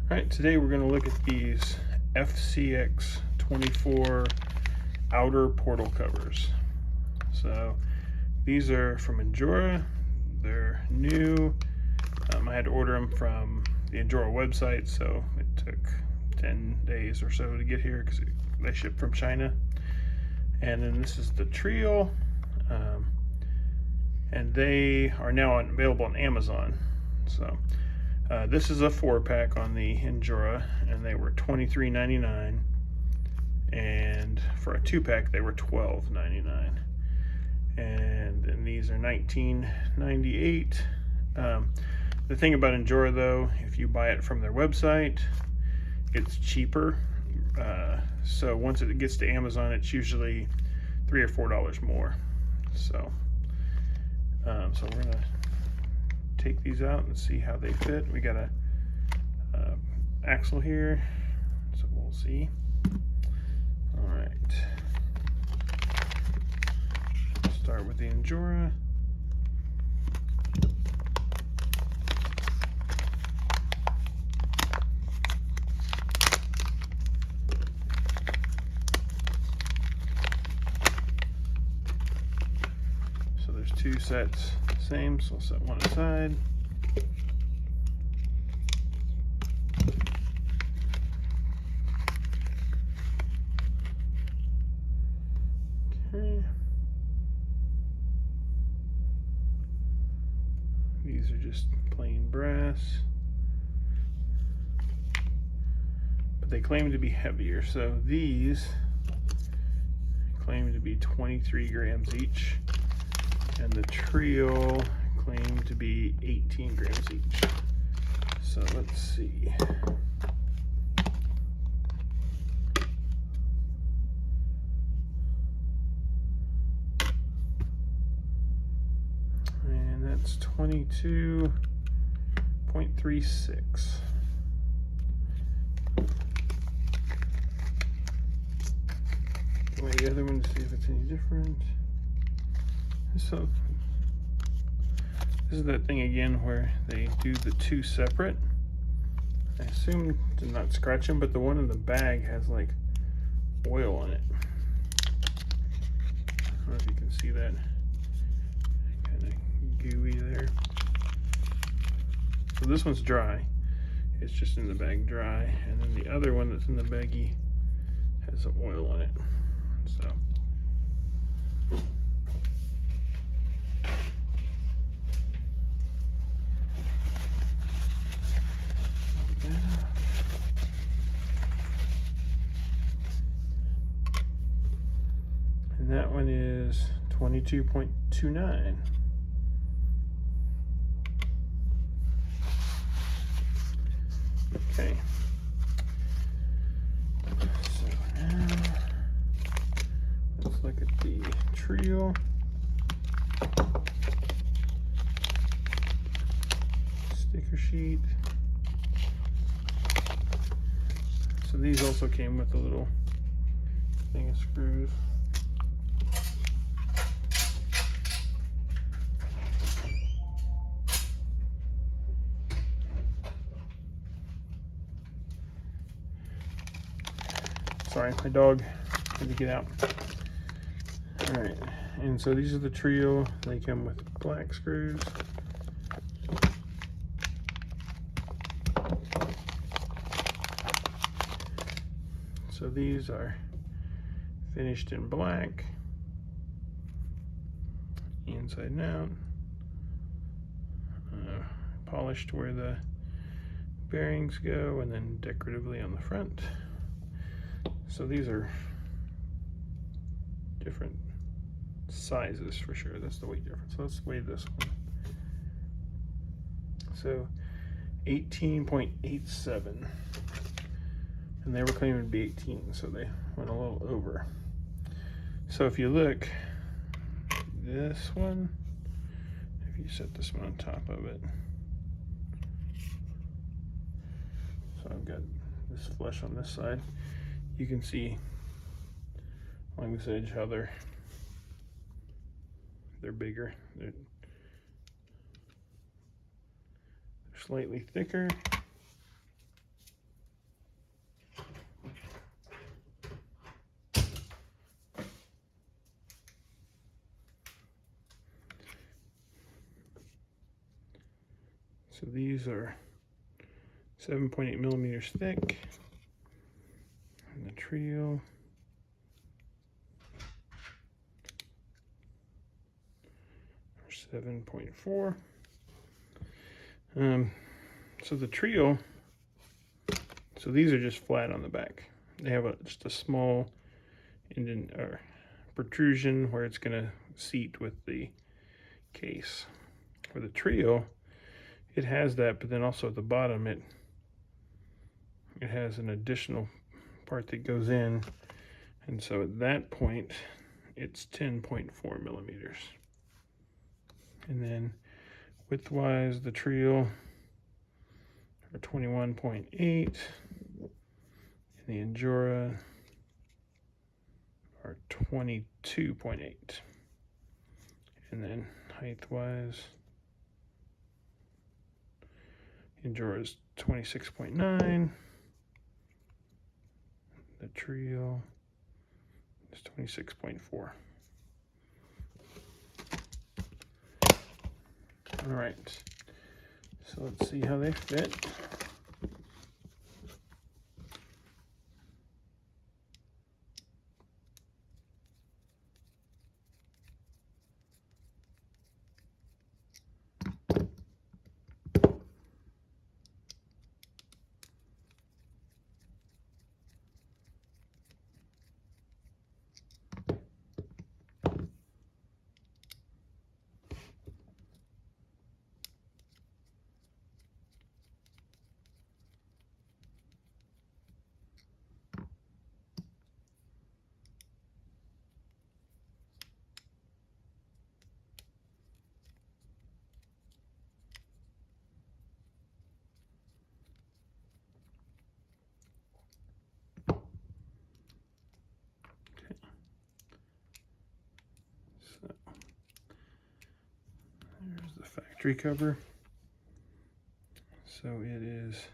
Alright, today we're going to look at these FCX24 outer portal covers. So these are from Injora. They're new. I had to order them from the Injora website, so it took 10 days or so to get here because they ship from China. And then this is the Treal, and they are now available on Amazon. So this is a 4-pack on the Injora, and they were $23.99, and for a 2-pack they were $12.99, and then these are $19.98. The thing about Injora though, if you buy it from their website, it's cheaper. So once it gets to Amazon, it's usually $3 or $4 more. So so we're gonna take these out and see how they fit. We got a axle here, so we'll see. All right, start with the Injora. So there's 2 sets, same, so I'll set one aside. Okay. These are just plain brass, but they claim to be heavier. So these claim to be 23 grams each, and the Treal claim to be 18 grams each. So let's see. And that's 22.36. Weigh the other one to see if it's any different. So this is that thing again where they do the 2 separate. I assume to not scratch them, but the one in the bag has like oil on it. I don't know if you can see that. Kind of gooey there. So this one's dry. It's just in the bag dry, and then the other one that's in the baggie has some oil on it. So and that one is 22.29. Okay. So now let's look at the Treal. Sticker sheet. So these also came with a little thing of screws. Sorry, my dog had to get out. All right, and so these are the Treal. They come with black screws. So these are finished in black, inside and out, polished where the bearings go, and then decoratively on the front. So these are different sizes for sure. That's the weight difference. So let's weigh this one. So 18.87. And they were claiming to be 18, so they went a little over. So if you look, this one, if you set this one on top of it, so I've got this flesh on this side, you can see along this edge how they're bigger. They're slightly thicker. So these are 7.8 millimeters thick, and the Treal are 7.4. So the Treal, so these are just flat on the back. They have just a small protrusion where it's going to seat with the case. For the Treal, it has that, but then also at the bottom it has an additional part that goes in, and so at that point it's 10.4 millimeters. And then widthwise, the Treal are 21.8, and the Injora are 22.8. And then height-wise, Injora is 26.9. The Treal is 26.4. All right, so let's see how they fit. There's the factory cover. So it is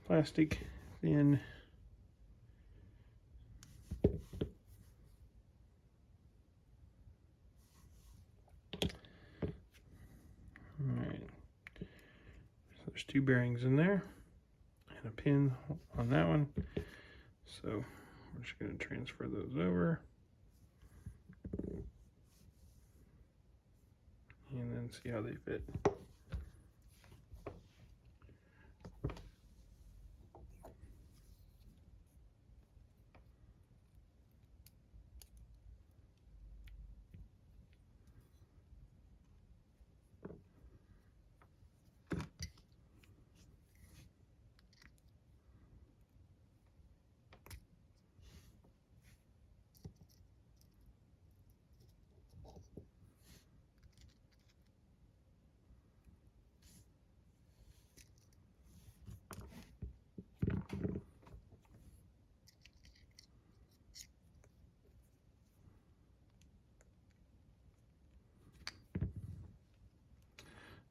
plastic, thin. Alright. So there's two bearings in there and a pin on that one. So we're just going to transfer those over. And then see how they fit.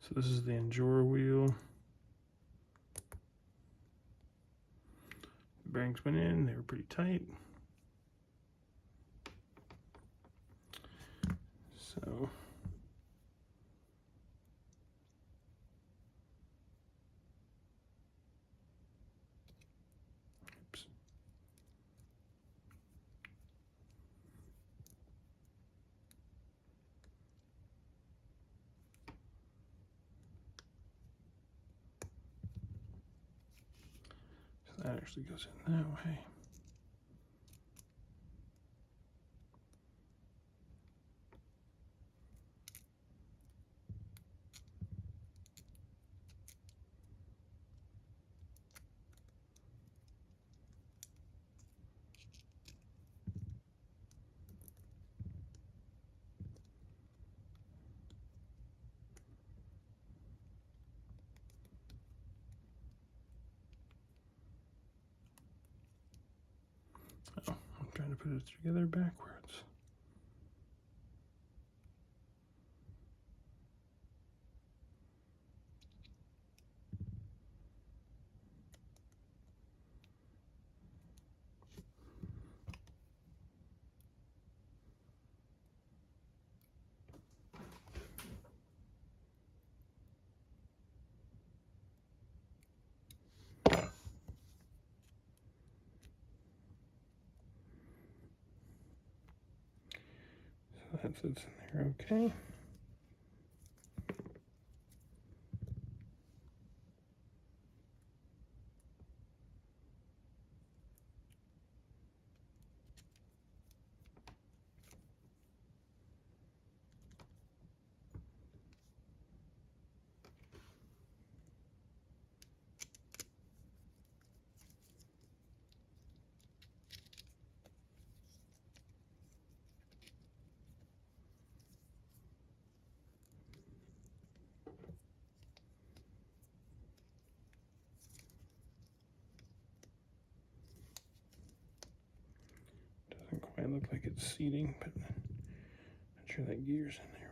So this is the Injora wheel. The bearings went in, they were pretty tight. So oops. So that actually goes in that way. Oh, I'm trying to put it together backwards. that sits in there okay. Doesn't quite look like it's seating, but I'm sure that gear's in there right.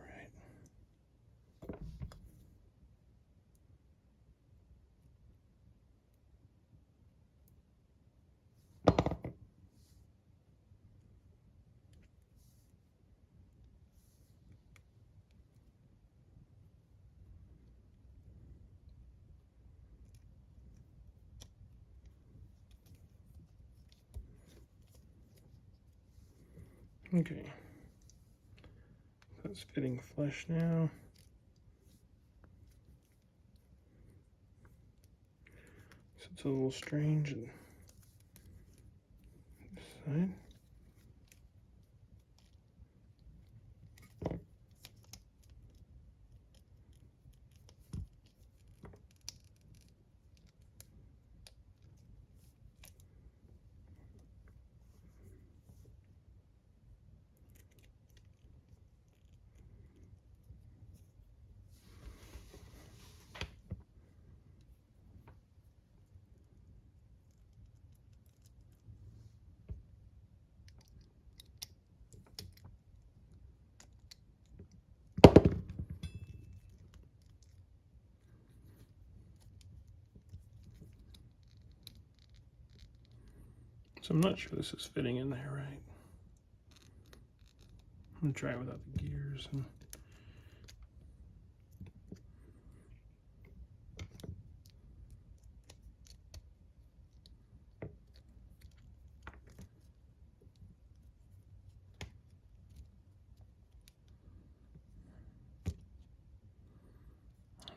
Okay, that's fitting flush now. So it's a little strange on this side. So I'm not sure this is fitting in there right. I'm gonna try it without the gears.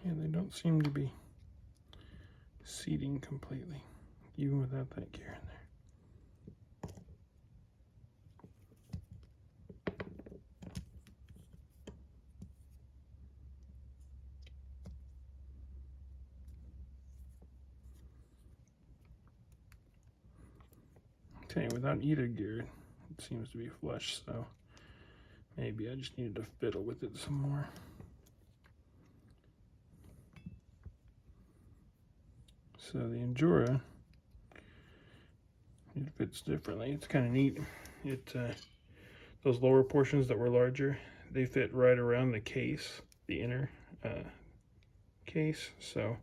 Yeah, they don't seem to be seating completely, even without that gear in there. Okay, without either gear, it seems to be flush, so maybe I just needed to fiddle with it some more. So the Injora, it fits differently. It's kind of neat. Those lower portions that were larger, they fit right around the case, the inner case, so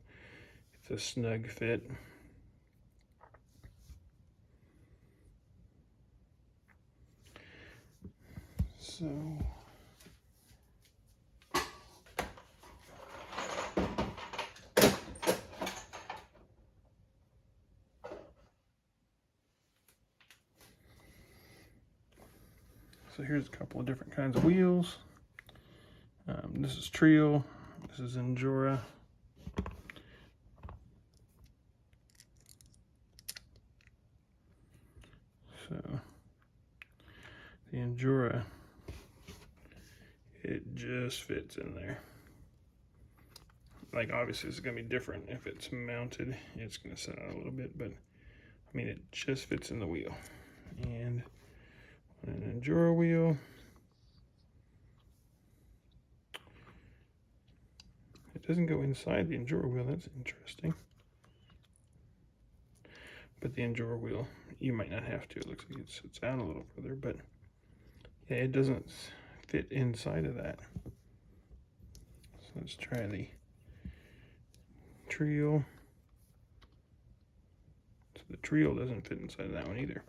it's a snug fit. So here's a couple of different kinds of wheels. This is Treal, this is Injora. So the Endura, it just fits in there. Like obviously it's gonna be different if it's mounted. It's gonna set out a little bit, but I mean it just fits in the wheel. And an Endura wheel, it doesn't go inside the Endura wheel. That's interesting. But the Injora wheel, you might not have to. It looks like it sits out a little further, but yeah, it doesn't fit inside of that. So let's try the Treal. So the Treal doesn't fit inside of that one either,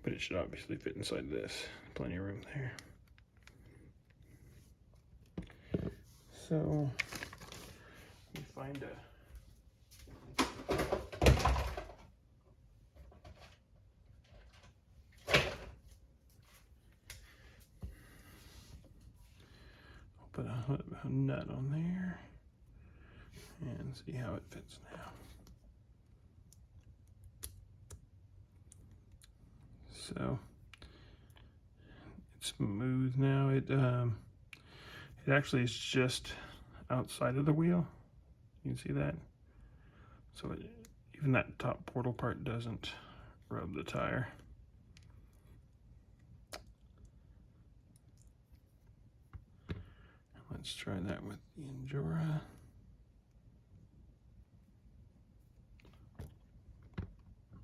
but it should obviously fit inside this. Plenty of room there. So we find a put a nut on there and see how it fits now. So it's smooth now. It actually is just outside of the wheel. You can see that. So even that top portal part doesn't rub the tire. Let's try that with the Injora.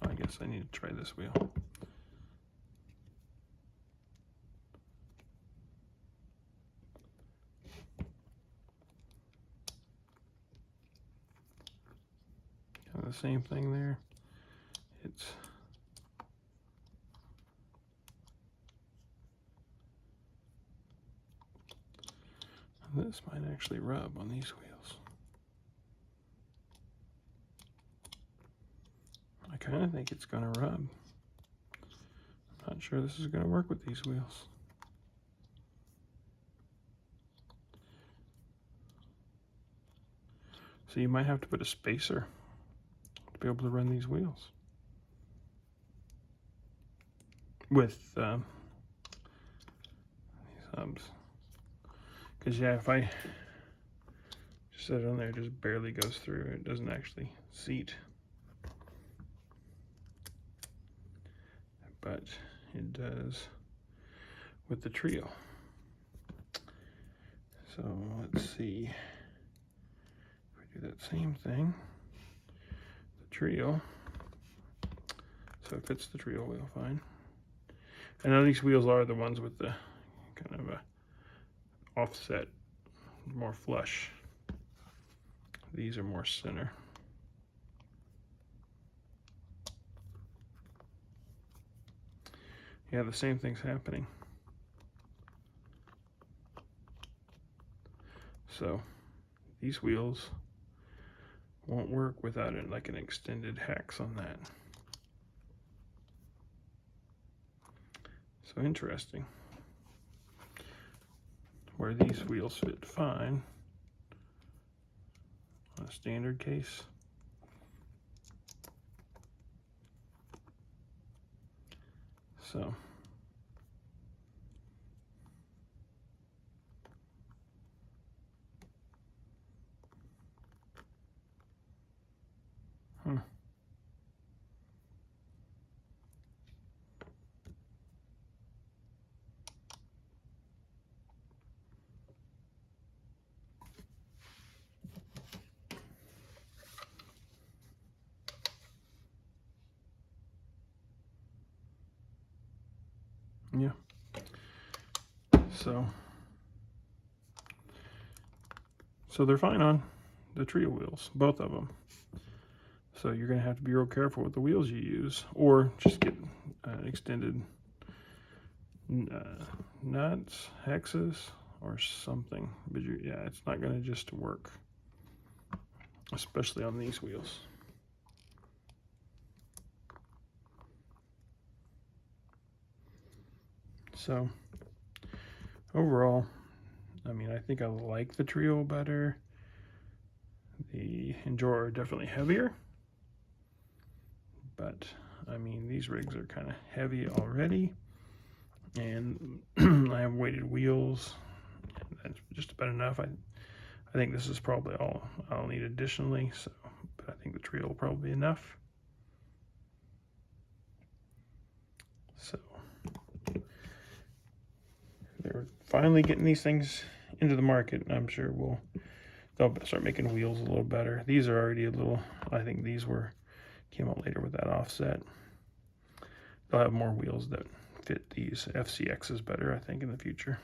I guess I need to try this wheel. Kind of the same thing there. This might actually rub on these wheels. I kind of think it's going to rub. I'm not sure this is going to work with these wheels. So you might have to put a spacer to be able to run these wheels. With these hubs. Because yeah, if I just set it on there, it just barely goes through. It doesn't actually seat. But it does with the Treal. So let's see if we do that same thing. The Treal. So it fits the Treal wheel fine. And now these wheels are the ones with the kind of a offset, more flush. These are more center. Yeah, the same thing's happening. So these wheels won't work without it, like an extended hex on that. So interesting. Where these wheels fit fine on a standard case. So yeah. So they're fine on the Treal wheels, both of them. So you're going to have to be real careful with the wheels you use, or just get extended nuts, hexes, or something. But yeah, it's not going to just work, especially on these wheels. So overall, I mean, I think I like the Treal better. The Injora are definitely heavier, but I mean, these rigs are kind of heavy already, and I have weighted wheels. That's just about enough. I think this is probably all I'll need additionally. So, but I think the Treal will probably be enough. So they're finally getting these things into the market, and I'm sure they'll start making wheels a little better. These are already a little, I think these came out later with that offset. They'll have more wheels that fit these FCXs better, I think, in the future.